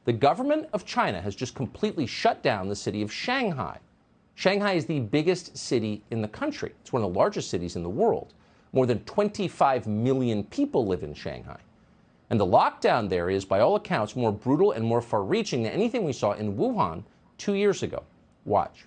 The government of China has just completely shut down the city of Shanghai. Shanghai is the biggest city in the country. It's one of the largest cities in the world. More than 25 million people live in Shanghai. And the lockdown there is, by all accounts, more brutal and more far-reaching than anything we saw in Wuhan 2 years ago. Watch.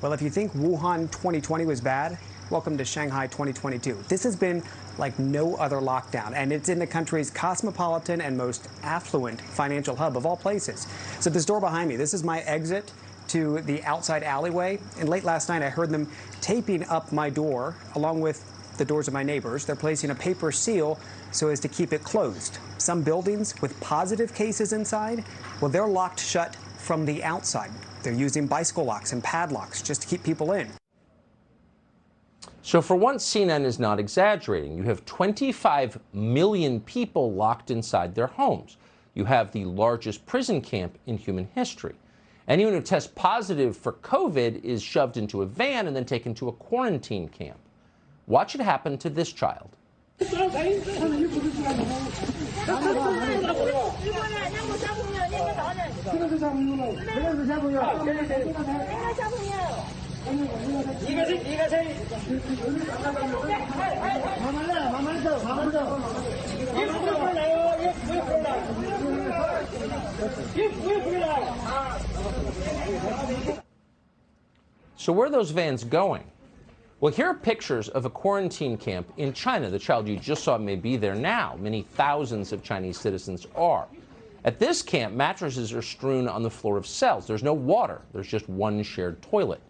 Well, if you think Wuhan 2020 was bad, welcome to Shanghai 2022. This has been like no other lockdown, and it's in the country's cosmopolitan and most affluent financial hub of all places. So this door behind me, this is my exit to the outside alleyway. And late last night, I heard them taping up my door along with the doors of my neighbors. They're placing a paper seal so as to keep it closed. Some buildings with positive cases inside, well, they're locked shut from the outside. They're using bicycle locks and padlocks just to keep people in. So for once, CNN is not exaggerating. You have 25 million people locked inside their homes. You have the largest prison camp in human history. Anyone who tests positive for COVID is shoved into a van and then taken to a quarantine camp. Watch it happen to this child. So where are those vans going? Well, here are pictures of a quarantine camp in China. The child you just saw may be there now. Many thousands of Chinese citizens are. At this camp, mattresses are strewn on the floor of cells. There's no water. There's just one shared toilet.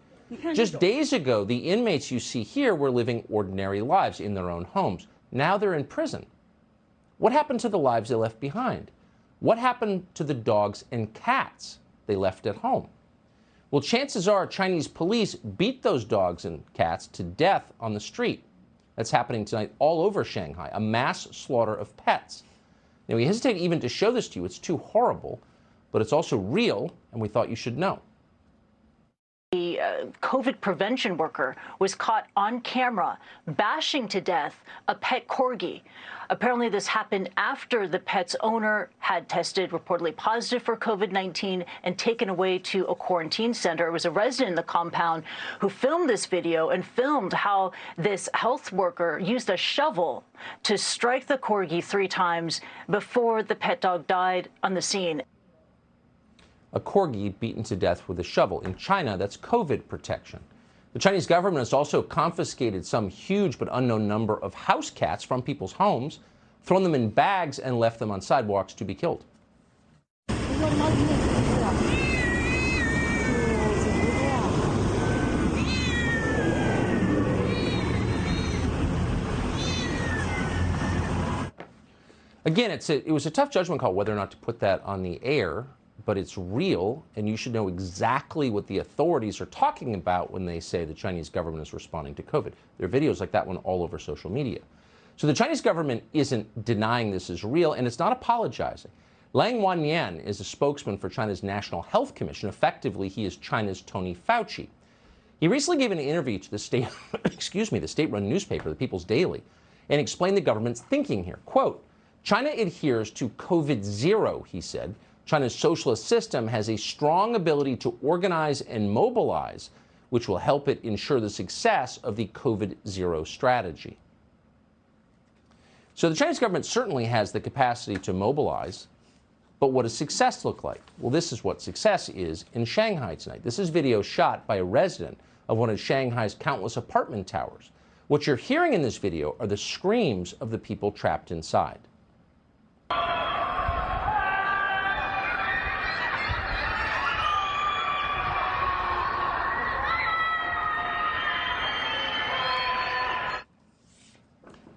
Just days ago, the inmates you see here were living ordinary lives in their own homes. Now they're in prison. What happened to the lives they left behind? What happened to the dogs and cats they left at home? Well, chances are Chinese police beat those dogs and cats to death on the street. That's happening tonight all over Shanghai, a mass slaughter of pets. Now, we hesitate even to show this to you. It's too horrible, but it's also real, and we thought you should know. The COVID prevention worker was caught on camera bashing to death a pet corgi. Apparently, this happened after the pet's owner had tested reportedly positive for COVID-19 and taken away to a quarantine center. It was a resident in the compound who filmed this video and filmed how this health worker used a shovel to strike the corgi 3 times before the pet dog died on the scene. A corgi beaten to death with a shovel. In China, that's COVID protection. The Chinese government has also confiscated some huge but unknown number of house cats from people's homes, thrown them in bags, and left them on sidewalks to be killed. Again, it was a tough judgment call whether or not to put that on the air, but it's real, and you should know exactly what the authorities are talking about when they say the Chinese government is responding to COVID. There are videos like that one all over social media. So the Chinese government isn't denying this is real, and it's not apologizing. Lang Wannian is a spokesman for China's National Health Commission. Effectively, he is China's Tony Fauci. He recently gave an interview to the state-run newspaper, the People's Daily, and explained the government's thinking here. Quote, China adheres to COVID zero, he said. China's socialist system has a strong ability to organize and mobilize, which will help it ensure the success of the COVID zero strategy. So the Chinese government certainly has the capacity to mobilize, but what does success look like? Well, this is what success is in Shanghai tonight. This is video shot by a resident of one of Shanghai's countless apartment towers. What you're hearing in this video are the screams of the people trapped inside.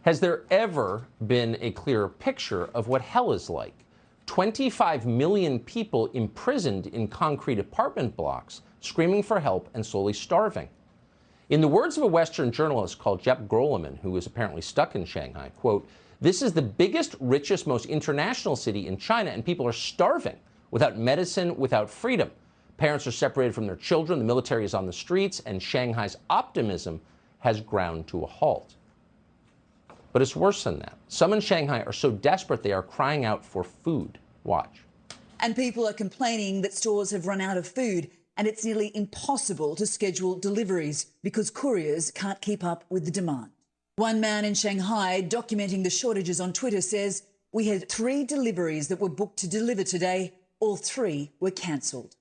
Has there ever been a clearer picture of what hell is like? 25 million people imprisoned in concrete apartment blocks, screaming for help and slowly starving. In the words of a Western journalist called Jep Groleman, who is apparently stuck in Shanghai, quote, this is the biggest, richest, most international city in China, and people are starving without medicine, without freedom. Parents are separated from their children, the military is on the streets, and Shanghai's optimism has ground to a halt. But it's worse than that. Some in Shanghai are so desperate they are crying out for food. Watch. And people are complaining that stores have run out of food and it's nearly impossible to schedule deliveries because couriers can't keep up with the demand. One man in Shanghai documenting the shortages on Twitter says, "We had 3 deliveries that were booked to deliver today. All 3 were cancelled."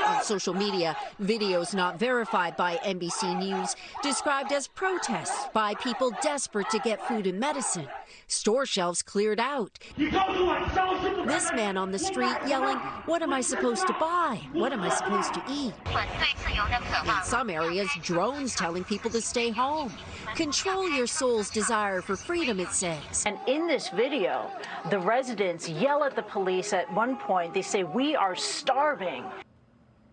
On social media, videos not verified by NBC News described as protests by people desperate to get food and medicine. Store shelves cleared out. This man on the street yelling, "What am I supposed to buy? What am I supposed to eat?" In some areas, drones telling people to stay home. Control your soul's desire for freedom, it says. And in this video, the residents yell at the police at one point. They say, "We are starving."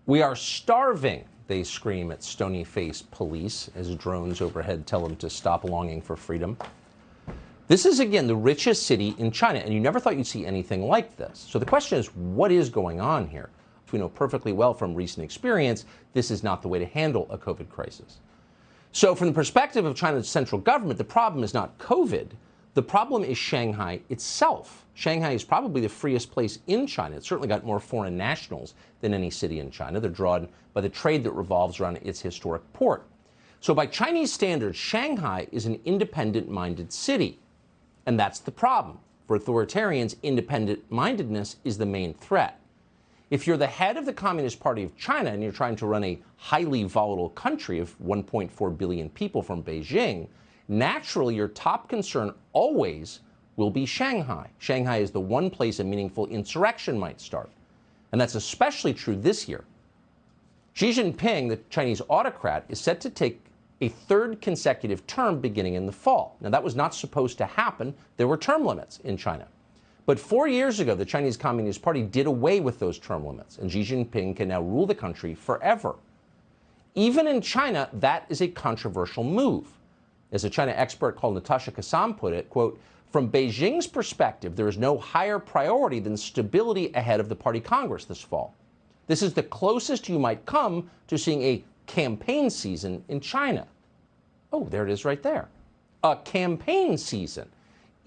We are starving, they scream at stony-faced police as drones overhead tell them to stop longing for freedom. This is, again, the richest city in China, and you never thought you'd see anything like this. So the question is, what is going on here? We know perfectly well from recent experience, this is not the way to handle a COVID crisis. So from the perspective of China's central government, the problem is not COVID. The problem is Shanghai itself. Shanghai is probably the freest place in China. It's certainly got more foreign nationals than any city in China. They're drawn by the trade that revolves around its historic port. So by Chinese standards, Shanghai is an independent-minded city. And that's the problem. For authoritarians, independent-mindedness is the main threat. If you're the head of the Communist Party of China and you're trying to run a highly volatile country of 1.4 billion people from Beijing, naturally your top concern always will be Shanghai. Shanghai is the one place a meaningful insurrection might start. And that's especially true this year. Xi Jinping, the Chinese autocrat, is set to take a 3rd consecutive term beginning in the fall. Now, that was not supposed to happen. There were term limits in China. But 4 years ago, the Chinese Communist Party did away with those term limits, and Xi Jinping can now rule the country forever. Even in China, that is a controversial move. As a China expert called Natasha Kassam put it, quote, "From Beijing's perspective, there is no higher priority than stability ahead of the party Congress this fall. This is the closest you might come to seeing a campaign season in China." Oh, there it is right there. A campaign season.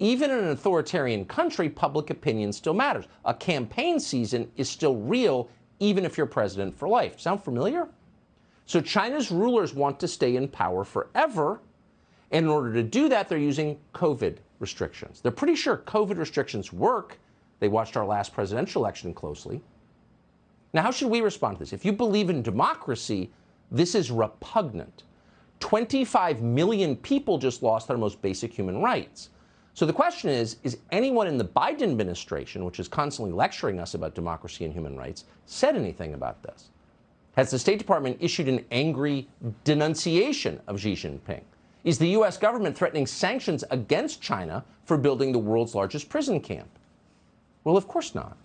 Even in an authoritarian country, public opinion still matters. A campaign season is still real, even if you're president for life. Sound familiar? So China's rulers want to stay in power forever. And in order to do that, they're using COVID restrictions. They're pretty sure COVID restrictions work. They watched our last presidential election closely. Now, how should we respond to this? If you believe in democracy, this is repugnant. 25 million people just lost their most basic human rights. So the question is anyone in the Biden administration, which is constantly lecturing us about democracy and human rights, said anything about this? Has the State Department issued an angry denunciation of Xi Jinping? Is the U.S. government threatening sanctions against China for building the world's largest prison camp? Well, of course not.